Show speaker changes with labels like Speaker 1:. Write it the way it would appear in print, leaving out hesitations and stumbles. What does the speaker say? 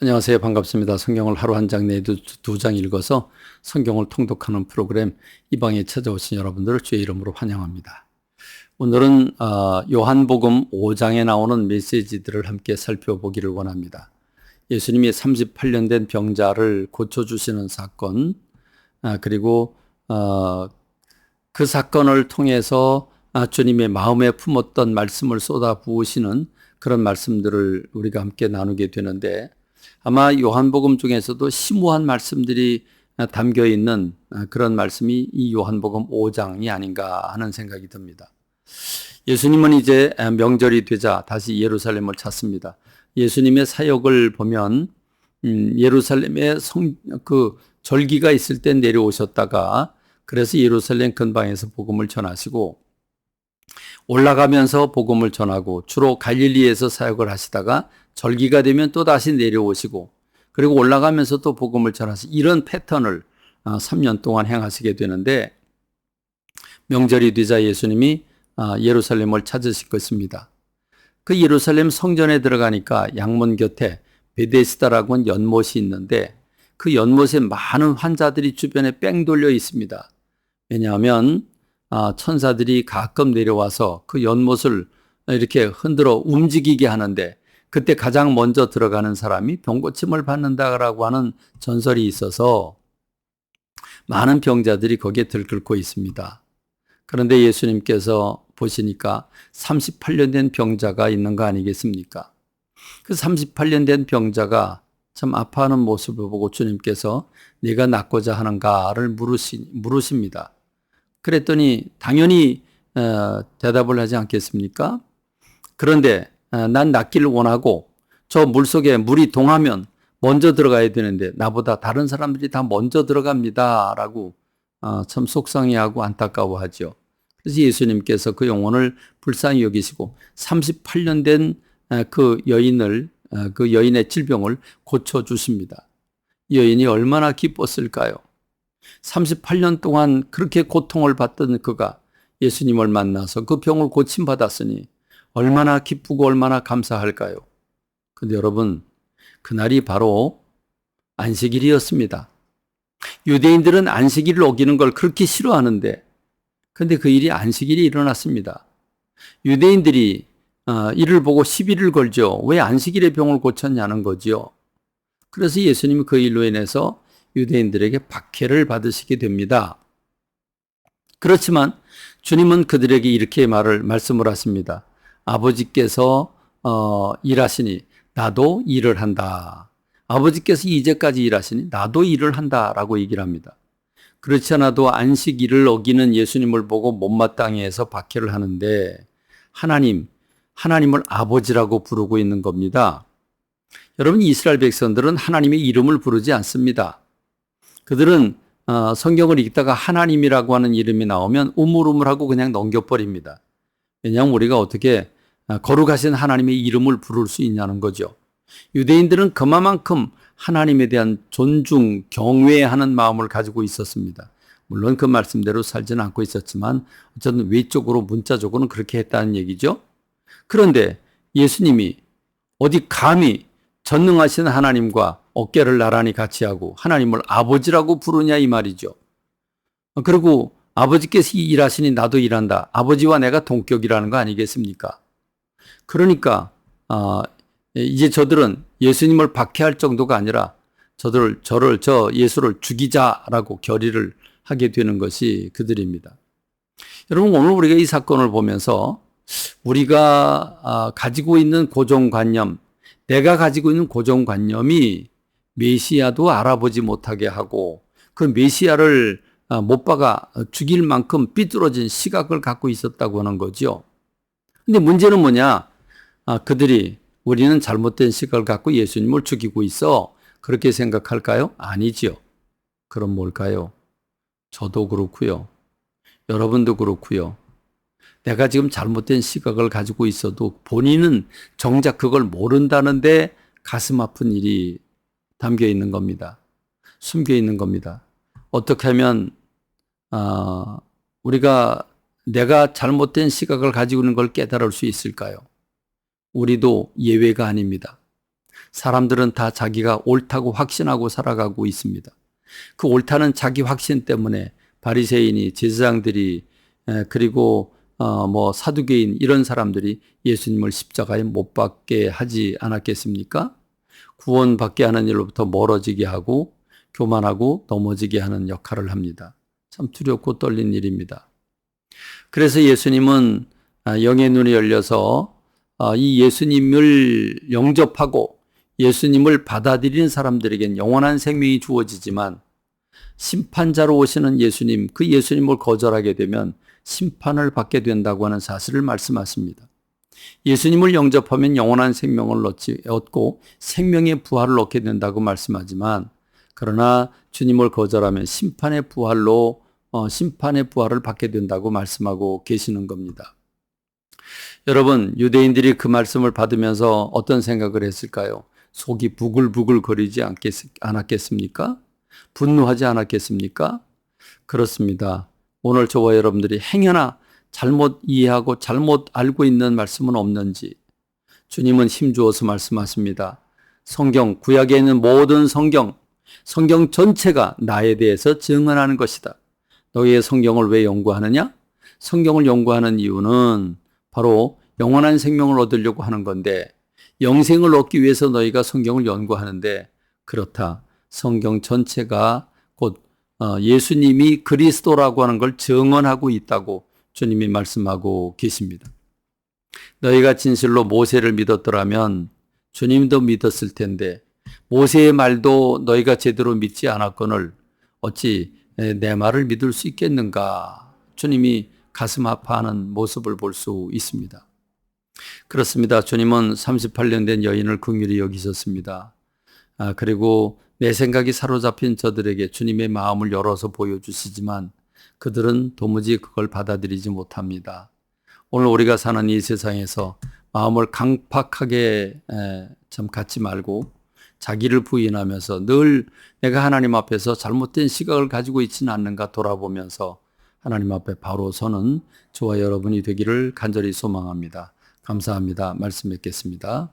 Speaker 1: 안녕하세요. 반갑습니다. 성경을 하루 한 장 내도 두 장 읽어서 성경을 통독하는 프로그램 이 방에 찾아오신 여러분들을 주의 이름으로 환영합니다. 오늘은 요한복음 5장에 나오는 메시지들을 함께 살펴보기를 원합니다. 예수님이 38년 된 병자를 고쳐주시는 사건, 그리고 그 사건을 통해서 주님의 마음에 품었던 말씀을 쏟아부으시는 그런 말씀들을 우리가 함께 나누게 되는데, 아마 요한복음 중에서도 심오한 말씀들이 담겨 있는 그런 말씀이 이 요한복음 5장이 아닌가 하는 생각이 듭니다. 예수님은 이제 명절이 되자 다시 예루살렘을 찾습니다. 예수님의 사역을 보면 예루살렘에 절기가 있을 때 내려오셨다가, 그래서 예루살렘 근방에서 복음을 전하시고 올라가면서 복음을 전하고, 주로 갈릴리에서 사역을 하시다가 절기가 되면 또 다시 내려오시고, 그리고 올라가면서 또 복음을 전하시, 이런 패턴을 3년 동안 행하시게 되는데, 명절이 되자 예수님이 예루살렘을 찾으실 것입니다. 그 예루살렘 성전에 들어가니까 양문 곁에 베데스다라고 하는 연못이 있는데, 그 연못에 많은 환자들이 주변에 뺑 돌려 있습니다. 왜냐하면 천사들이 가끔 내려와서 그 연못을 이렇게 흔들어 움직이게 하는데, 그때 가장 먼저 들어가는 사람이 병고침을 받는다라고 하는 전설이 있어서 많은 병자들이 거기에 들끓고 있습니다. 그런데 예수님께서 보시니까 38년 된 병자가 있는 거 아니겠습니까? 그 38년 된 병자가 참 아파하는 모습을 보고 주님께서 네가 낫고자 하는가를 물으십니다. 그랬더니 당연히 대답을 하지 않겠습니까? 그런데 난 낫기를 원하고 저 물속에 물이 동하면 먼저 들어가야 되는데 나보다 다른 사람들이 다 먼저 들어갑니다 라고 참 속상해하고 안타까워하죠. 그래서 예수님께서 그 영혼을 불쌍히 여기시고 38년 된 그 여인의 질병을 고쳐주십니다. 이 여인이 얼마나 기뻤을까요? 38년 동안 그렇게 고통을 받던 그가 예수님을 만나서 그 병을 고침받았으니 얼마나 기쁘고 얼마나 감사할까요? 근데 여러분, 그날이 바로 안식일이었습니다. 유대인들은 안식일을 어기는 걸 그렇게 싫어하는데, 근데 그 일이 안식일이 일어났습니다. 유대인들이 이를 보고 시비를 걸죠. 왜 안식일에 병을 고쳤냐는 거죠. 그래서 예수님이 그 일로 인해서 유대인들에게 박해를 받으시게 됩니다. 그렇지만 주님은 그들에게 이렇게 말씀을 하십니다. 아버지께서 일하시니 나도 일을 한다. 아버지께서 이제까지 일하시니 나도 일을 한다라고 얘기를 합니다. 그렇지 않아도 안식일을 어기는 예수님을 보고 못마땅해 해서 박해를 하는데, 하나님을 아버지라고 부르고 있는 겁니다. 여러분, 이스라엘 백성들은 하나님의 이름을 부르지 않습니다. 그들은 성경을 읽다가 하나님이라고 하는 이름이 나오면 우물우물하고 그냥 넘겨버립니다. 왜냐하면 우리가 어떻게 거룩하신 하나님의 이름을 부를 수 있냐는 거죠. 유대인들은 그만큼 하나님에 대한 존중, 경외하는 마음을 가지고 있었습니다. 물론 그 말씀대로 살지는 않고 있었지만 어쨌든 외적으로 문자적으로는 그렇게 했다는 얘기죠. 그런데 예수님이 어디 감히 전능하신 하나님과 어깨를 나란히 같이 하고 하나님을 아버지라고 부르냐 이 말이죠. 그리고 아버지께서 일하시니 나도 일한다. 아버지와 내가 동격이라는 거 아니겠습니까? 그러니까 이제 저들은 예수님을 박해할 정도가 아니라 예수를 죽이자라고 결의를 하게 되는 것이 그들입니다. 여러분, 오늘 우리가 이 사건을 보면서 우리가 가지고 있는 고정관념, 내가 가지고 있는 고정관념이 메시아도 알아보지 못하게 하고 그 메시아를 못 박아 죽일 만큼 삐뚤어진 시각을 갖고 있었다고 하는 거죠. 근데 문제는 뭐냐? 우리는 잘못된 시각을 갖고 예수님을 죽이고 있어. 그렇게 생각할까요? 아니죠. 그럼 뭘까요? 저도 그렇고요. 여러분도 그렇고요. 내가 지금 잘못된 시각을 가지고 있어도 본인은 정작 그걸 모른다는데 가슴 아픈 일이 담겨 있는 겁니다. 숨겨 있는 겁니다. 어떻게 하면 내가 잘못된 시각을 가지고 있는 걸 깨달을 수 있을까요? 우리도 예외가 아닙니다. 사람들은 다 자기가 옳다고 확신하고 살아가고 있습니다. 그 옳다는 자기 확신 때문에 바리새인이, 제사장들이, 그리고 사두개인 이런 사람들이 예수님을 십자가에 못 박게 하지 않았겠습니까? 구원받게 하는 일로부터 멀어지게 하고 교만하고 넘어지게 하는 역할을 합니다. 참 두렵고 떨린 일입니다. 그래서 예수님은 영의 눈이 열려서 이 예수님을 영접하고 예수님을 받아들이는 사람들에겐 영원한 생명이 주어지지만 심판자로 오시는 예수님, 그 예수님을 거절하게 되면 심판을 받게 된다고 하는 사실을 말씀하십니다. 예수님을 영접하면 영원한 생명을 얻고 생명의 부활을 얻게 된다고 말씀하지만, 그러나 주님을 거절하면 심판의 부활을 받게 된다고 말씀하고 계시는 겁니다. 여러분, 유대인들이 그 말씀을 받으면서 어떤 생각을 했을까요? 속이 부글부글 거리지 않았겠습니까? 분노하지 않았겠습니까? 그렇습니다. 오늘 저와 여러분들이 행여나 잘못 이해하고 잘못 알고 있는 말씀은 없는지 주님은 힘주어서 말씀하십니다. 성경, 구약에 있는 모든 성경 전체가 나에 대해서 증언하는 것이다. 너희의 성경을 왜 연구하느냐? 성경을 연구하는 이유는 바로 영원한 생명을 얻으려고 하는 건데, 영생을 얻기 위해서 너희가 성경을 연구하는데, 그렇다. 성경 전체가 곧 예수님이 그리스도라고 하는 걸 증언하고 있다고 주님이 말씀하고 계십니다. 너희가 진실로 모세를 믿었더라면 주님도 믿었을 텐데 모세의 말도 너희가 제대로 믿지 않았거늘 어찌 내 말을 믿을 수 있겠는가? 주님이 가슴 아파하는 모습을 볼 수 있습니다. 그렇습니다. 주님은 38년 된 여인을 긍휼히 여기셨습니다. 그리고 내 생각이 사로잡힌 저들에게 주님의 마음을 열어서 보여주시지만 그들은 도무지 그걸 받아들이지 못합니다. 오늘 우리가 사는 이 세상에서 마음을 강팍하게 갖지 말고 자기를 부인하면서 늘 내가 하나님 앞에서 잘못된 시각을 가지고 있지는 않는가 돌아보면서 하나님 앞에 바로 서는 저와 여러분이 되기를 간절히 소망합니다. 감사합니다. 말씀 뵙겠습니다.